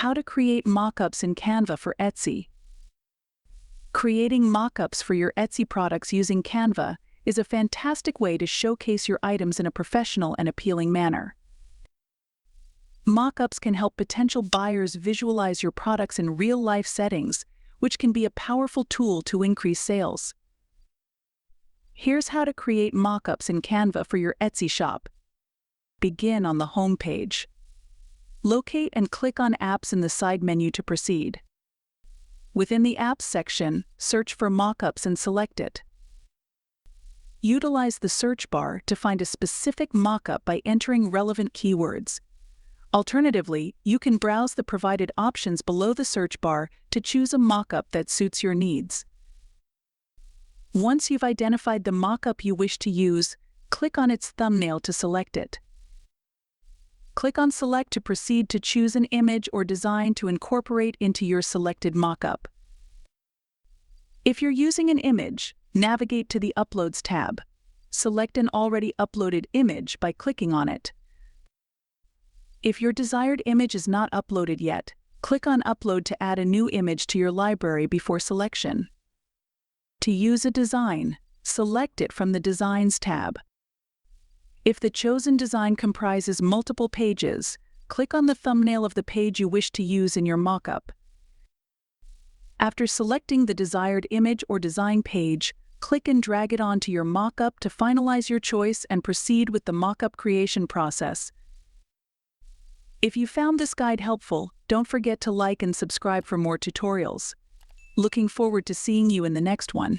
How to create mockups in Canva for Etsy. Creating mockups for your Etsy products using Canva is a fantastic way to showcase your items in a professional and appealing manner. Mockups can help potential buyers visualize your products in real-life settings, which can be a powerful tool to increase sales. Here's how to create mockups in Canva for your Etsy shop. Begin on the home page. Locate and click on Apps in the side menu to proceed. Within the Apps section, search for Mockups and select it. Utilize the search bar to find a specific mockup by entering relevant keywords. Alternatively, you can browse the provided options below the search bar to choose a mockup that suits your needs. Once you've identified the mockup you wish to use, click on its thumbnail to select it. Click on Select to proceed to choose an image or design to incorporate into your selected mockup. If you're using an image, navigate to the Uploads tab. Select an already uploaded image by clicking on it. If your desired image is not uploaded yet, click on Upload to add a new image to your library before selection. To use a design, select it from the Designs tab. If the chosen design comprises multiple pages, click on the thumbnail of the page you wish to use in your mockup. After selecting the desired image or design page, click and drag it onto your mockup to finalize your choice and proceed with the mockup creation process. If you found this guide helpful, don't forget to like and subscribe for more tutorials. Looking forward to seeing you in the next one.